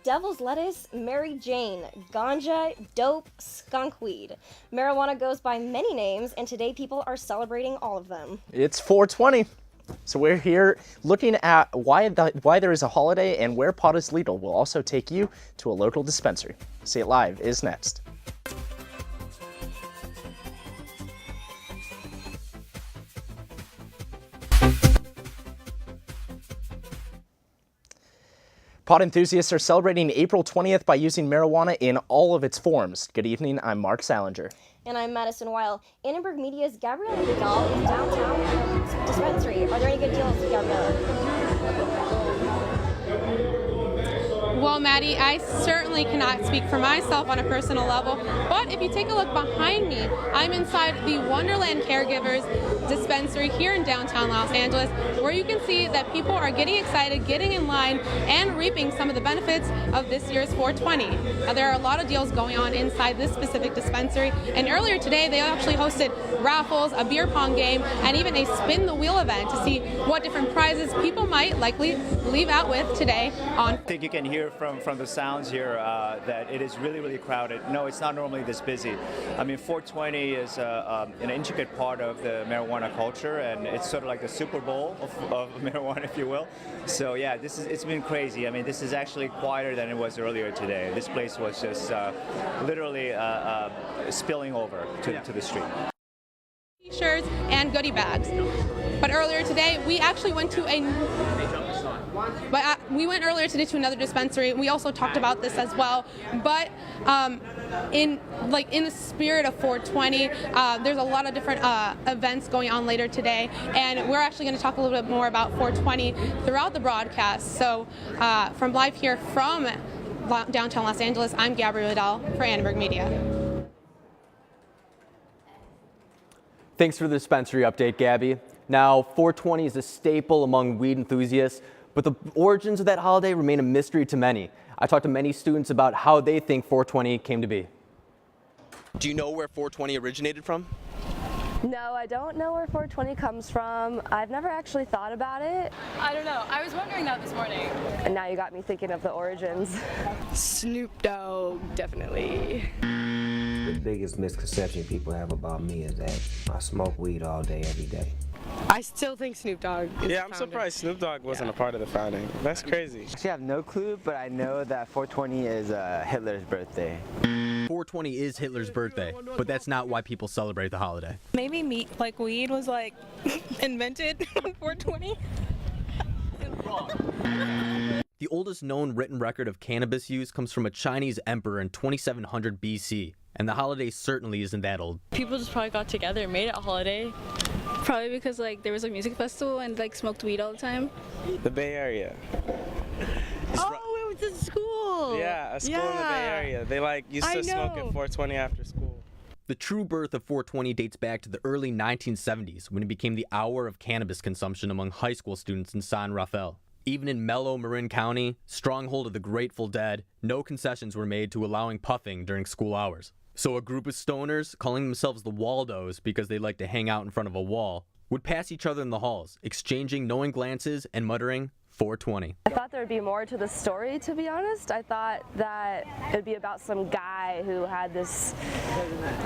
devil's lettuce, Mary Jane, ganja, dope, skunkweed. Marijuana goes by many names, and today people are celebrating all of them. It's 420. So we're here looking at why there is a holiday and where pot is legal. We'll also take you to a local dispensary. See It Live is next. Pot enthusiasts are celebrating April 20th by using marijuana in all of its forms. Good evening, I'm Mark Salinger. And I'm Madison Weil. Annenberg Media's Gabrielle Vidal is downtown at a dispensary. Are there any good deals, Gabrielle? Well, Maddie, I certainly cannot speak for myself on a personal level, but if you take a look behind me, I'm inside the Wonderland Caregivers dispensary here in downtown Los Angeles, where you can see that people are getting excited, getting in line, and reaping some of the benefits of this year's 420. Now, there are a lot of deals going on inside this specific dispensary, and earlier today they actually hosted raffles, a beer pong game, and even a spin the wheel event to see what different prizes people might likely leave out with today on. I think you can hear from the sounds here that it is really crowded. No, it's not normally this busy. I mean, 420 is an intricate part of the marijuana culture, and it's sort of like the Super Bowl of marijuana, if you will. So yeah, it's been crazy. I mean, this is actually quieter than it was earlier today. This place was just literally spilling over to the street. T-shirts and goodie bags. But earlier today, we actually went to another dispensary. We also talked about this as well. But in the spirit of 420, there's a lot of different events going on later today, and we're actually going to talk a little bit more about 420 throughout the broadcast. So from live here from downtown Los Angeles, I'm Gabrielle Vidal for Annenberg Media. Thanks for the dispensary update, Gabby. Now, 420 is a staple among weed enthusiasts, but the origins of that holiday remain a mystery to many. I talked to many students about how they think 420 came to be. Do you know where 420 originated from? No, I don't know where 420 comes from. I've never actually thought about it. I don't know. I was wondering that this morning. And now you got me thinking of the origins. Snoop Dogg, definitely. The biggest misconception people have about me is that I smoke weed all day, every day. I still think Snoop Dogg is Yeah, I'm surprised Snoop Dogg wasn't a part of the founding. That's crazy. Actually, I have no clue, but I know that 420 is Hitler's birthday. 420 is Hitler's birthday, but that's not why people celebrate the holiday. Maybe weed was invented on 420. The oldest known written record of cannabis use comes from a Chinese emperor in 2700 BC, and the holiday certainly isn't that old. People just probably got together and made it a holiday. Probably because there was a music festival and smoked weed all the time. The Bay Area. It was a school. Yeah, a school in the Bay Area. They used to smoke at 420 after school. The true birth of 420 dates back to the early 1970s, when it became the hour of cannabis consumption among high school students in San Rafael. Even in mellow Marin County, stronghold of the Grateful Dead, no concessions were made to allowing puffing during school hours. So a group of stoners, calling themselves the Waldos because they like to hang out in front of a wall, would pass each other in the halls, exchanging knowing glances and muttering, 420. I thought there would be more to the story, to be honest. I thought that it would be about some guy who had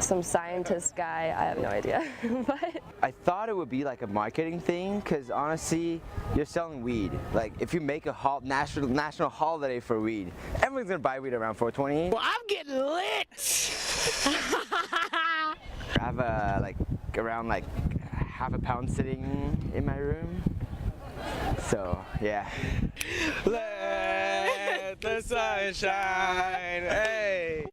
some scientist guy. I have no idea. But I thought it would be like a marketing thing, because honestly, you're selling weed. If you make a national holiday for weed, everyone's gonna buy weed around 420. Well, I'm getting lit. I have around half a pound sitting in my room. So, yeah. Let the sun shine, hey!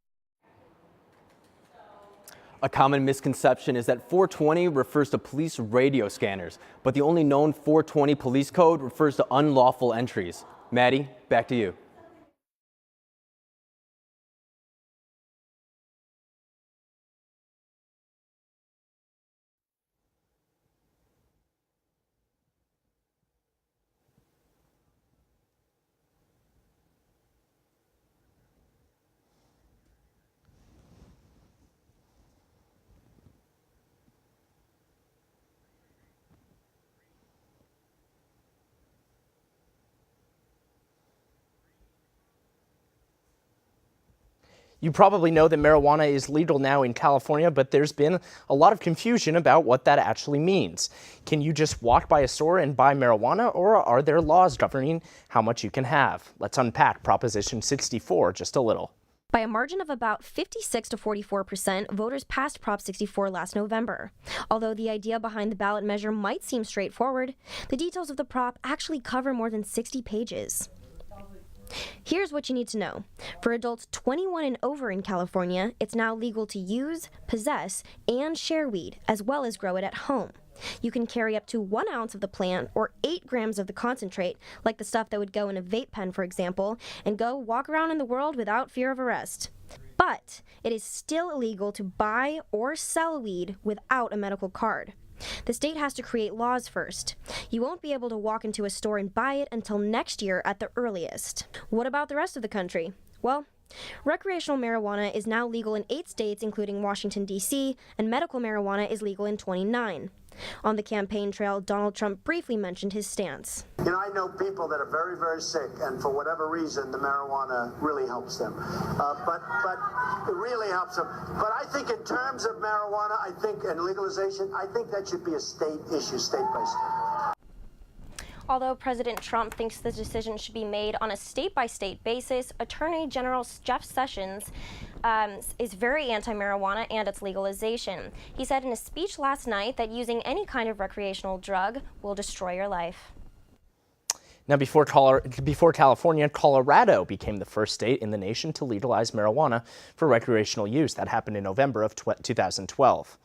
A common misconception is that 420 refers to police radio scanners, but the only known 420 police code refers to unlawful entries. Maddie, back to you. You probably know that marijuana is legal now in California, but there's been a lot of confusion about what that actually means. Can you just walk by a store and buy marijuana, or are there laws governing how much you can have? Let's unpack Proposition 64 just a little. By a margin of about 56 to 44%, voters passed Prop 64 last November. Although the idea behind the ballot measure might seem straightforward, the details of the prop actually cover more than 60 pages. Here's what you need to know. For adults 21 and over in California, it's now legal to use, possess, and share weed, as well as grow it at home. You can carry up to 1 ounce of the plant or 8 grams of the concentrate, like the stuff that would go in a vape pen, for example, and go walk around in the world without fear of arrest. But it is still illegal to buy or sell weed without a medical card. The state has to create laws first. You won't be able to walk into a store and buy it until next year at the earliest. What about the rest of the country? Well, recreational marijuana is now legal in 8 states, including Washington, D.C., and medical marijuana is legal in 29. On the campaign trail, Donald Trump briefly mentioned his stance. You know, I know people that are very, very sick, and for whatever reason, the marijuana really helps them. But it really helps them. But I think in terms of marijuana, and legalization, I think that should be a state issue, state by state. Although President Trump thinks the decision should be made on a state-by-state basis, Attorney General Jeff Sessions is very anti-marijuana and its legalization. He said in a speech last night that using any kind of recreational drug will destroy your life. Now, before California, Colorado became the first state in the nation to legalize marijuana for recreational use. That happened in November of 2012.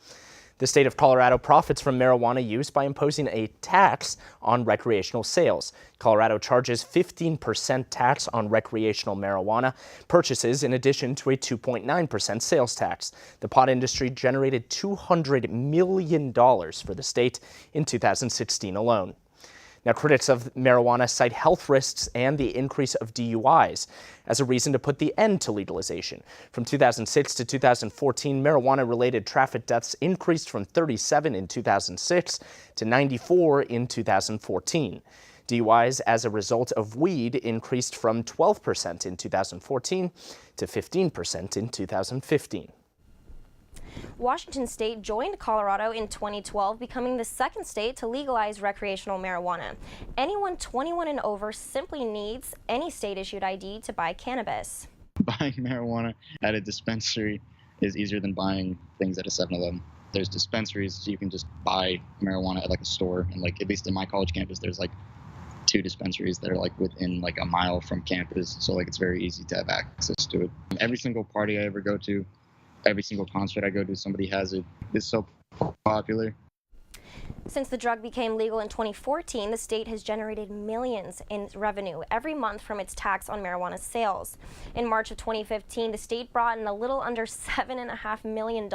The state of Colorado profits from marijuana use by imposing a tax on recreational sales. Colorado charges 15% tax on recreational marijuana purchases in addition to a 2.9% sales tax. The pot industry generated $200 million for the state in 2016 alone. Now, critics of marijuana cite health risks and the increase of DUIs as a reason to put the end to legalization. From 2006 to 2014, marijuana-related traffic deaths increased from 37 in 2006 to 94 in 2014. DUIs as a result of weed increased from 12% in 2014 to 15% in 2015. Washington State joined Colorado in 2012, becoming the second state to legalize recreational marijuana. Anyone 21 and over simply needs any state-issued ID to buy cannabis. Buying marijuana at a dispensary is easier than buying things at a 7-Eleven. There's dispensaries, so you can just buy marijuana at like a store, and like at least in my college campus, there's like 2 dispensaries that are like within like a mile from campus, so like it's very easy to have access to it. Every single party I ever go to, every single concert I go to, somebody has it. It's so popular. Since the drug became legal in 2014, the state has generated millions in revenue every month from its tax on marijuana sales. In March of 2015, the state brought in a little under $7.5 million,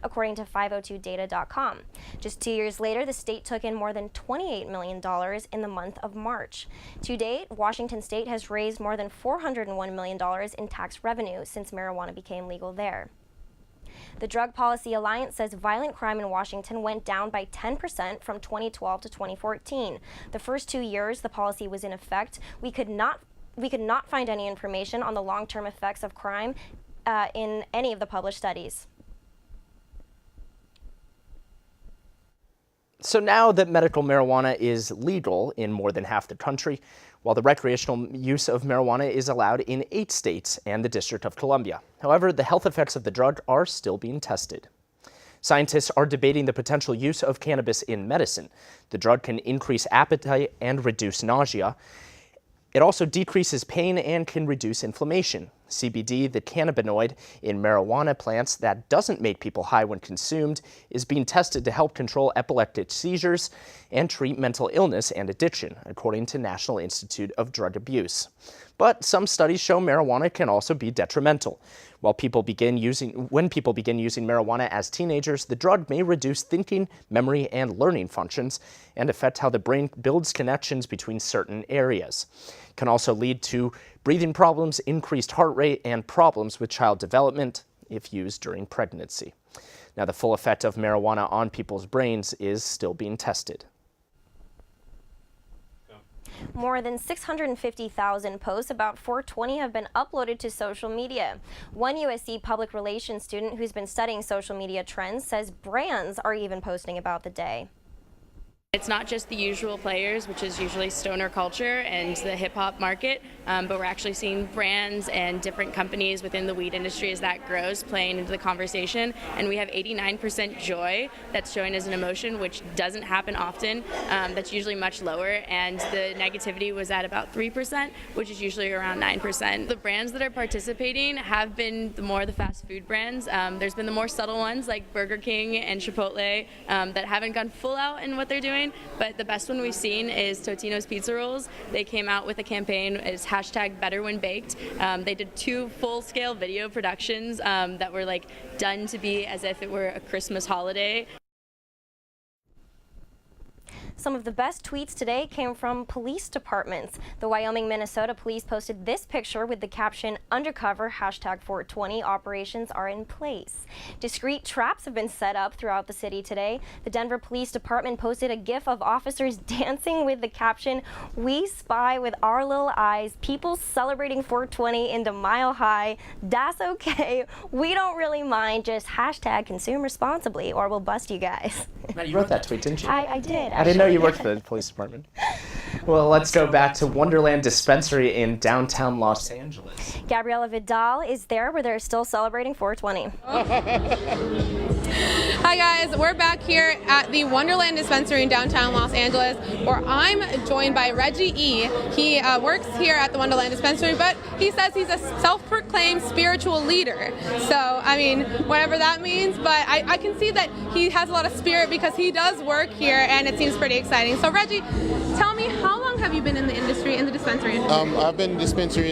according to 502data.com. Just 2 years later, the state took in more than $28 million in the month of March. To date, Washington State has raised more than $401 million in tax revenue since marijuana became legal there. The Drug Policy Alliance says violent crime in Washington went down by 10% from 2012 to 2014. The first 2 years the policy was in effect, we could not find any information on the long-term effects of crime in any of the published studies. So now that medical marijuana is legal in more than half the country, while the recreational use of marijuana is allowed in 8 states and the District of Columbia. However, the health effects of the drug are still being tested. Scientists are debating the potential use of cannabis in medicine. The drug can increase appetite and reduce nausea. It also decreases pain and can reduce inflammation. CBD, the cannabinoid in marijuana plants that doesn't make people high when consumed, is being tested to help control epileptic seizures and treat mental illness and addiction, according to National Institute of Drug Abuse. But some studies show marijuana can also be detrimental. When people begin using marijuana as teenagers, the drug may reduce thinking, memory, and learning functions and affect how the brain builds connections between certain areas. It can also lead to breathing problems, increased heart rate, and problems with child development if used during pregnancy. Now, the full effect of marijuana on people's brains is still being tested. More than 650,000 posts about 420 have been uploaded to social media. One USC public relations student who's been studying social media trends says brands are even posting about the day. It's not just the usual players, which is usually stoner culture and the hip-hop market, but we're actually seeing brands and different companies within the weed industry as that grows playing into the conversation. And we have 89% joy that's showing as an emotion, which doesn't happen often. That's usually much lower, and the negativity was at about 3%, which is usually around 9%. The brands that are participating have been the fast food brands. There's been the more subtle ones like Burger King and Chipotle that haven't gone full out in what they're doing. But the best one we've seen is Totino's Pizza Rolls. They came out with a campaign, it's #BetterWhenBaked. They did 2 full-scale video productions that were done to be as if it were a Christmas holiday. Some of the best tweets today came from police departments. The Wyoming, Minnesota police posted this picture with the caption, "Undercover #420 operations are in place." Discreet traps have been set up throughout the city today. The Denver Police Department posted a gif of officers dancing with the caption, "We spy with our little eyes, people celebrating 420 into Mile High. That's okay. We don't really mind. Just #consume responsibly or we'll bust you guys." Matt, you wrote that tweet, didn't you? I did. I didn't know you worked for the police department. Well, let's go back to Wonderland Dispensary in downtown Los Angeles. Gabriela Vidal is there where they're still celebrating 420. Hi guys, we're back here at the Wonderland Dispensary in downtown Los Angeles, where I'm joined by Reggie E. He works here at the Wonderland Dispensary, but he says he's a self-proclaimed spiritual leader. So, I mean, whatever that means, but I can see that he has a lot of spirit because he does work here, and it seems pretty exciting. So, Reggie, tell me, how long have you been in the industry, in the dispensary industry? I've been in the dispensary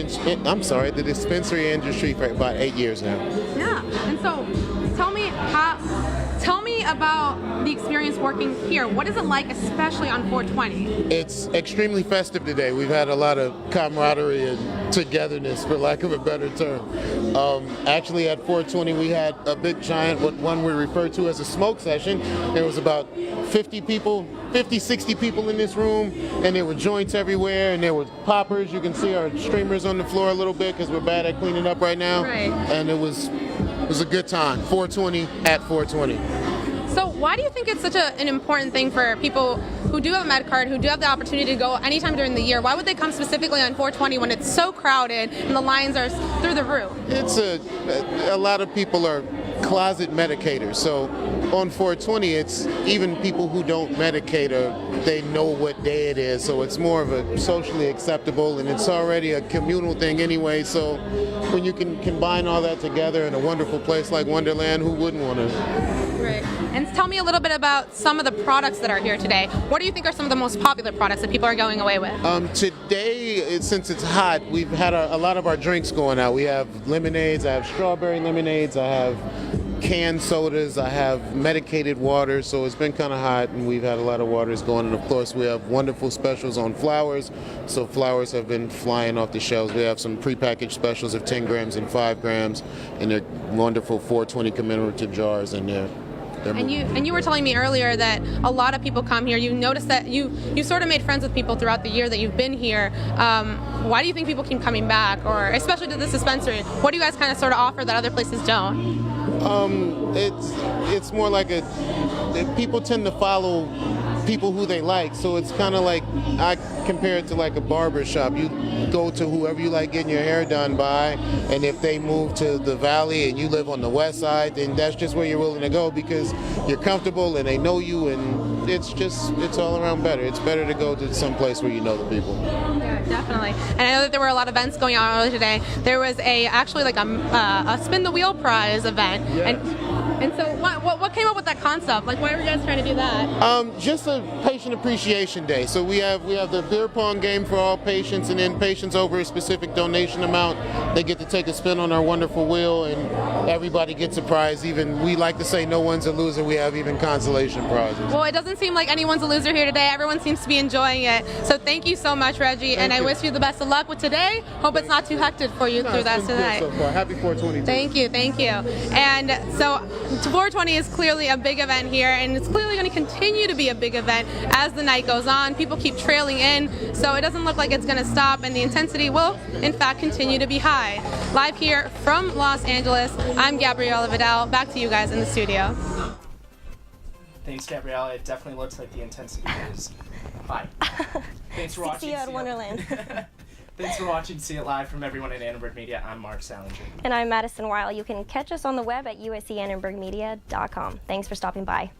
industry for about 8 years now. Yeah, and so tell me about the experience working here. What is it like, especially on 420? It's extremely festive today. We've had a lot of camaraderie and togetherness, for lack of a better term. Actually, at 420, we had a big giant, what one we refer to as a smoke session. There was about 60 people in this room, and there were joints everywhere, and there were poppers. You can see our streamers on the floor a little bit because we're bad at cleaning up right now. Right. And it was a good time. 420 at 420. So why do you think it's such an important thing for people who do have a med card, who do have the opportunity to go anytime during the year? Why would they come specifically on 420 when it's so crowded and the lines are through the roof? It's a lot of people are closet medicators. So on 420, it's even people who don't medicate, they know what day it is. So it's more of a socially acceptable, and it's already a communal thing anyway. So when you can combine all that together in a wonderful place like Wonderland, who wouldn't want to? Right. And tell me a little bit about some of the products that are here today. What do you think are some of the most popular products that people are going away with? Today, since it's hot, we've had a lot of our drinks going out. We have lemonades. I have strawberry lemonades. I have canned sodas. I have medicated water. So it's been kind of hot, and we've had a lot of waters going. And of course, we have wonderful specials on flowers. So flowers have been flying off the shelves. We have some prepackaged specials of 10 grams and 5 grams, and they're wonderful 420 commemorative jars in there. And you were telling me earlier that a lot of people come here. You noticed that you sort of made friends with people throughout the year that you've been here. Why do you think people keep coming back, or especially to this dispensary? What do you guys kind of sort of offer that other places don't? It's more like people tend to follow people who they like, so it's kind of like, I compare it to like a barber shop. You go to whoever you like getting your hair done by, and if they move to the valley and you live on the west side, then that's just where you're willing to go because you're comfortable and they know you, and it's all around better. It's better to go to some place where you know the people. Yeah, definitely. And I know that there were a lot of events going on earlier today. There was actually a spin the wheel prize event. Yeah. And so what came up with that concept? Like, why were you guys trying to do that? Just a patient appreciation day. So we have the beer pong game for all patients, and then patients over a specific donation amount, they get to take a spin on our wonderful wheel, and everybody gets a prize. Even, we like to say no one's a loser. We have even consolation prizes. Well, it doesn't seem like anyone's a loser here today. Everyone seems to be enjoying it. So thank you so much, Reggie, and I wish you the best of luck with today. Hope it's not too hectic for you through that tonight. So far. Happy 420. Thank you. And so 420 is clearly a big event here, and it's clearly going to continue to be a big event as the night goes on. People keep trailing in, so it doesn't look like it's going to stop, and the intensity will, in fact, continue to be high. Live here from Los Angeles, I'm Gabriella Vidal. Back to you guys in the studio. Thanks, Gabriella. It definitely looks like the intensity is high. Thanks for watching. See you at Wonderland. Thanks for watching See It Live. From everyone at Annenberg Media, I'm Mark Salinger. And I'm Madison Weil. You can catch us on the web at uscannenbergmedia.com. Thanks for stopping by.